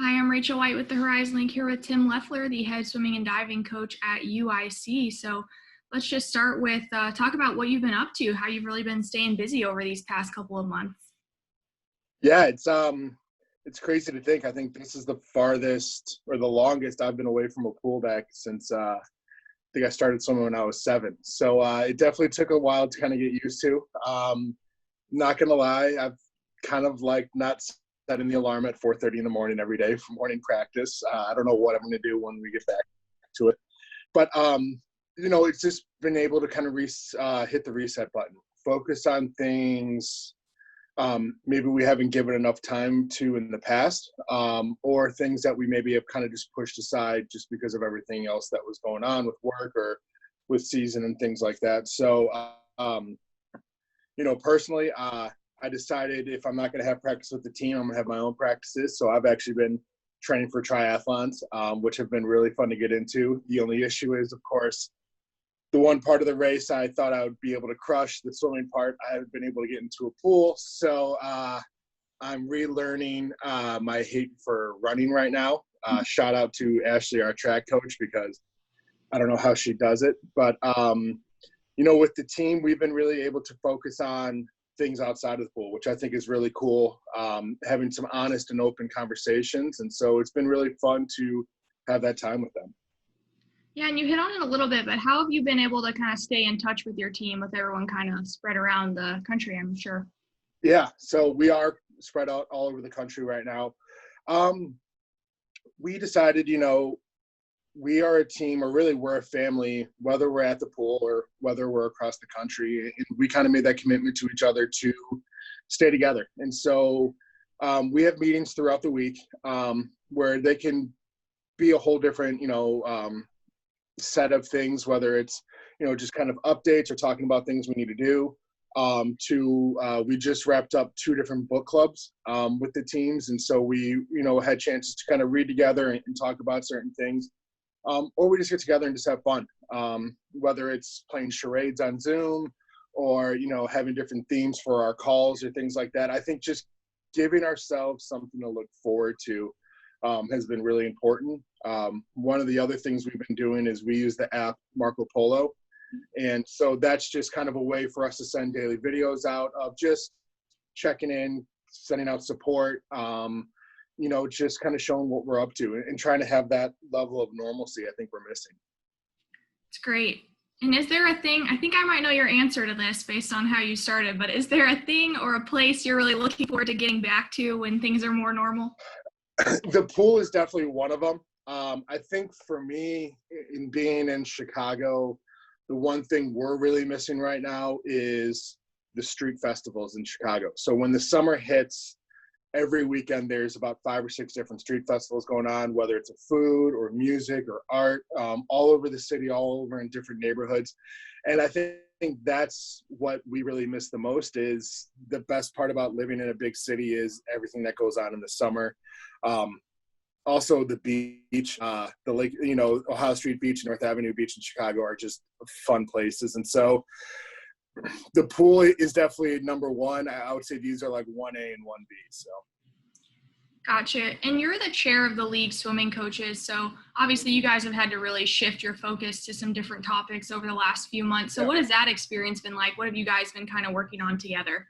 Hi, I'm Rachel White with the Horizon Link here with Tim Leffler, the head swimming and diving coach at UIC. So let's just start with talk about what you've been up to, how you've really been staying busy over these past couple of months. Yeah, it's crazy to think. I think this is the farthest or the longest I've been away from a pool deck since I think I started swimming when I was 7. So it definitely took a while to kind of get used to. Not gonna lie, I've kind of like not setting the alarm at 4:30 in the morning every day for morning practice. I don't know what I'm gonna do when we get back to it, but it's just been able to kind of hit the reset button, focus on things maybe we haven't given enough time to in the past, or things that we maybe have kind of just pushed aside just because of everything else that was going on with work or with season and things like that. So, personally, I decided if I'm not going to have practice with the team, I'm going to have my own practices. So I've actually been training for triathlons, which have been really fun to get into. The only issue is, of course, the one part of the race I thought I would be able to crush. The swimming part, I haven't been able to get into a pool. So I'm relearning my hate for running right now. Shout out to Ashley, our track coach, because I don't know how she does it. But, with the team, we've been really able to focus on things outside of the pool, which I think is really cool, having some honest and open conversations. And so it's been really fun to have that time with them. Yeah, and you hit on it a little bit, but how have you been able to kind of stay in touch with your team with everyone kind of spread around the country, I'm sure? Yeah, so we are spread out all over the country right now. We decided, we are a team, or really we're a family, whether we're at the pool or whether we're across the country. And we kind of made that commitment to each other to stay together. And so we have meetings throughout the week where they can be a whole different, set of things, whether it's, just kind of updates or talking about things we need to do. We just wrapped up 2 different book clubs with the teams. And so we, had chances to kind of read together and talk about certain things. Or we just get together and just have fun, whether it's playing charades on Zoom or, having different themes for our calls or things like that. I think just giving ourselves something to look forward to has been really important. One of the other things we've been doing is we use the app Marco Polo. And so that's just kind of a way for us to send daily videos out of just checking in, sending out support, just kind of showing what we're up to and trying to have that level of normalcy I think we're missing. It's great. And is there a thing, I think I might know your answer to this based on how you started, but is there a thing or a place you're really looking forward to getting back to when things are more normal? The pool is definitely one of them. I think for me, in being in Chicago, the one thing we're really missing right now is the street festivals in Chicago. So when the summer hits, every weekend there's about 5 or 6 different street festivals going on, whether it's a food or music or art, all over the city, all over in different neighborhoods. And I think that's what we really miss the most. Is the best part about living in a big city is everything that goes on in the summer. Also the beach, the lake, Ohio Street Beach and North Avenue Beach in Chicago are just fun places. And so the pool is definitely number one. I would say these are like 1A and 1B. So. Gotcha. And you're the chair of the league swimming coaches. So obviously you guys have had to really shift your focus to some different topics over the last few months. So yeah. What has that experience been like? What have you guys been kind of working on together?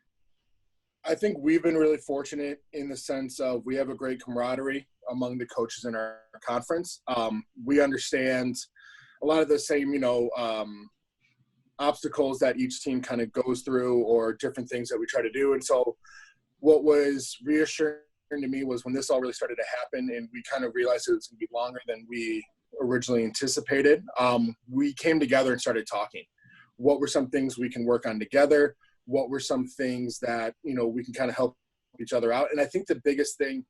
I think we've been really fortunate in the sense of we have a great camaraderie among the coaches in our conference. We understand a lot of the same, obstacles that each team kind of goes through or different things that we try to do. And so what was reassuring to me was when this all really started to happen and we kind of realized it was going to be longer than we originally anticipated, we came together and started talking. What were some things we can work on together? What were some things that, we can kind of help each other out? And I think the biggest thing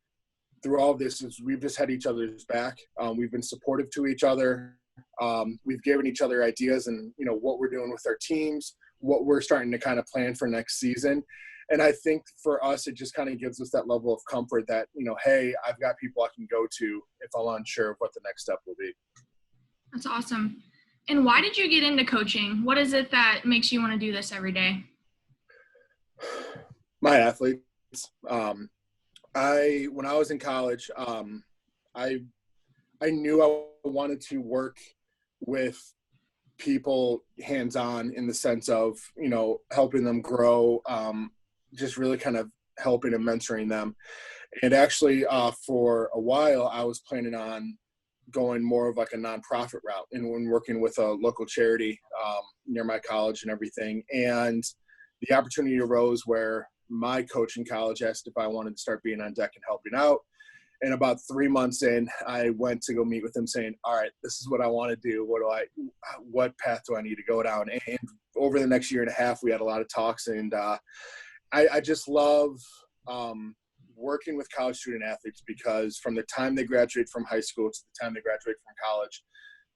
through all of this is we've just had each other's back. We've been supportive to each other. We've given each other ideas and, what we're doing with our teams, what we're starting to kind of plan for next season. And I think for us, it just kind of gives us that level of comfort that, hey, I've got people I can go to if I'm unsure of what the next step will be. That's awesome. And why did you get into coaching? What is it that makes you want to do this every day? My athletes. When I was in college, I I knew I wanted to work with people hands-on in the sense of, helping them grow, just really kind of helping and mentoring them. And actually, for a while, I was planning on going more of like a nonprofit route and when working with a local charity near my college and everything. And the opportunity arose where my coach in college asked if I wanted to start being on deck and helping out. And about 3 months in, I went to go meet with him saying, all right, this is what I want to do. What path do I need to go down? And over the next year and a half, we had a lot of talks, and I just love working with college student athletes, because from the time they graduate from high school to the time they graduate from college,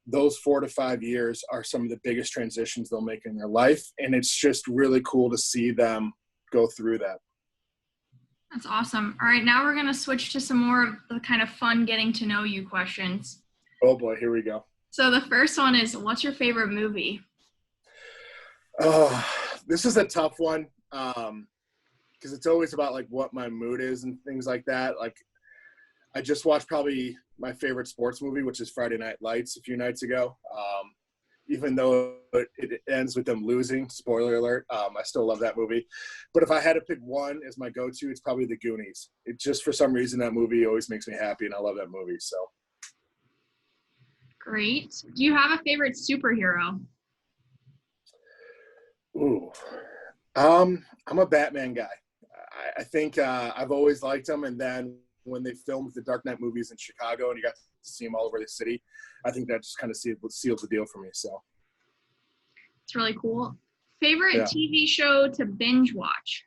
those 4 to 5 years are some of the biggest transitions they'll make in their life. And it's just really cool to see them go through that. That's awesome. All right, now we're going to switch to some more of the kind of fun getting to know you questions. Oh boy, here we go. So the first one is, what's your favorite movie? Oh, this is a tough one, because it's always about like what my mood is and things like that. Like, I just watched probably my favorite sports movie, which is Friday Night Lights, a few nights ago. Even though it ends with them losing, spoiler alert, I still love that movie. But if I had to pick one as my go-to, it's probably The Goonies. It just, for some reason, that movie always makes me happy, and I love that movie. So. Great. Do you have a favorite superhero? Ooh. I'm a Batman guy. I think I've always liked him, and then when they filmed the Dark Knight movies in Chicago and you got to see him all over the city, I think that just kind of sealed the deal for me. So It's really cool. Favorite TV show to binge watch?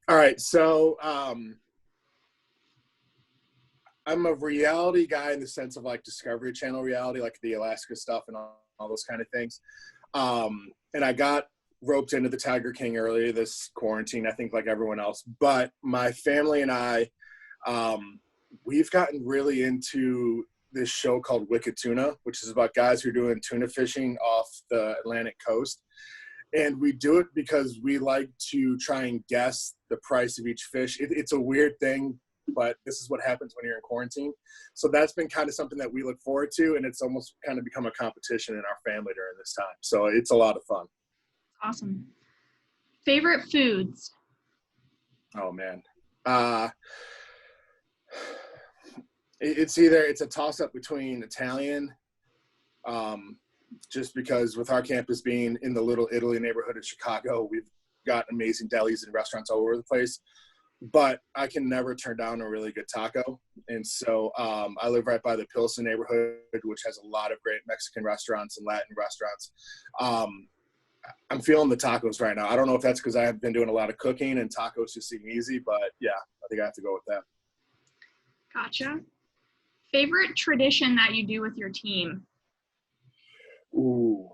All right. So I'm a reality guy in the sense of like Discovery Channel reality, like the Alaska stuff and all those kind of things. And I got roped into the Tiger King earlier this quarantine, I think like everyone else. But my family and I, we've gotten really into this show called Wicked Tuna, which is about guys who are doing tuna fishing off the Atlantic coast. And we do it because we like to try and guess the price of each fish. It's a weird thing, but this is what happens when you're in quarantine. So that's been kind of something that we look forward to, and it's almost kind of become a competition in our family during this time. So it's a lot of fun. Awesome. Favorite foods? Oh, man. It's a toss-up between Italian, just because with our campus being in the Little Italy neighborhood of Chicago, we've got amazing delis and restaurants all over the place. But I can never turn down a really good taco. And so I live right by the Pilsen neighborhood, which has a lot of great Mexican restaurants and Latin restaurants. I'm feeling the tacos right now. I don't know if that's because I've been doing a lot of cooking and tacos just seem easy, but yeah, I think I have to go with that. Gotcha. Favorite tradition that you do with your team? Ooh.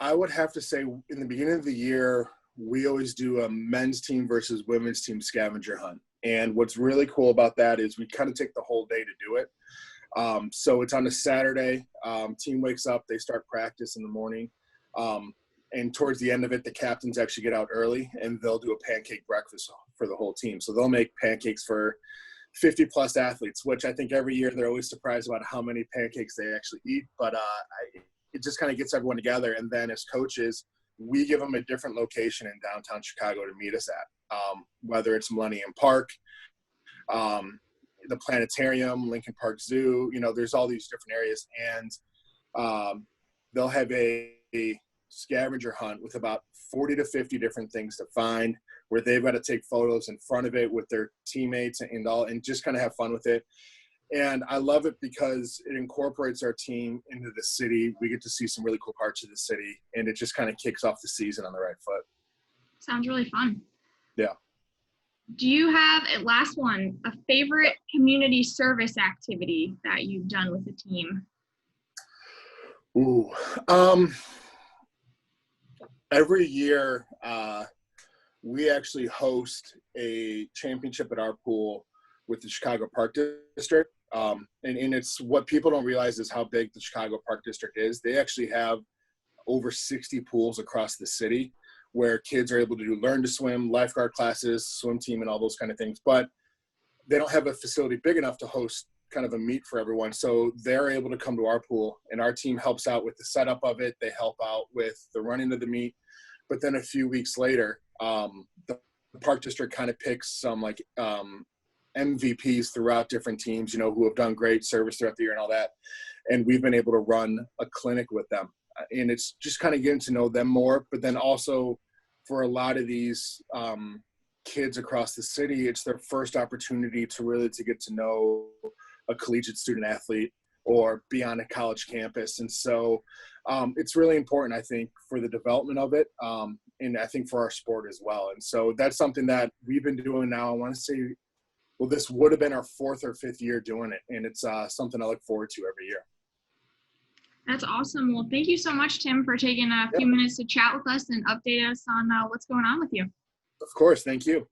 I would have to say in the beginning of the year, we always do a men's team versus women's team scavenger hunt. And what's really cool about that is we kind of take the whole day to do it. So it's on a Saturday. Team wakes up, they start practice in the morning. And towards the end of it, the captains actually get out early and they'll do a pancake breakfast for the whole team. So they'll make pancakes for 50 plus athletes, which I think every year they're always surprised about how many pancakes they actually eat. But it just kind of gets everyone together. And then as coaches, we give them a different location in downtown Chicago to meet us at, whether it's Millennium Park, the planetarium, Lincoln Park Zoo, there's all these different areas. And they'll have a scavenger hunt with about 40 to 50 different things to find, where they've got to take photos in front of it with their teammates and just kind of have fun with it. And I love it because it incorporates our team into the city. We get to see some really cool parts of the city, and it just kind of kicks off the season on the right foot. Sounds really fun. Yeah. Do you have, last one, a favorite community service activity that you've done with the team? Ooh. Every year, we actually host a championship at our pool with the Chicago Park District. And it's what people don't realize is how big the Chicago Park District is. They actually have over 60 pools across the city, where kids are able to learn to swim, lifeguard classes, swim team, and all those kind of things. But they don't have a facility big enough to host kind of a meet for everyone. So they're able to come to our pool, and our team helps out with the setup of it. They help out with the running of the meet. But then a few weeks later, the park district kind of picks some like MVPs throughout different teams, who have done great service throughout the year and all that. And we've been able to run a clinic with them. And it's just kind of getting to know them more. But then also for a lot of these kids across the city, it's their first opportunity to get to know a collegiate student athlete or be on a college campus. And so it's really important, I think, for the development of it. And I think for our sport as well. And so that's something that we've been doing now. I want to say, well, this would have been our 4th or 5th year doing it. And it's something I look forward to every year. That's awesome. Well, thank you so much, Tim, for taking a few minutes to chat with us and update us on what's going on with you. Of course. Thank you.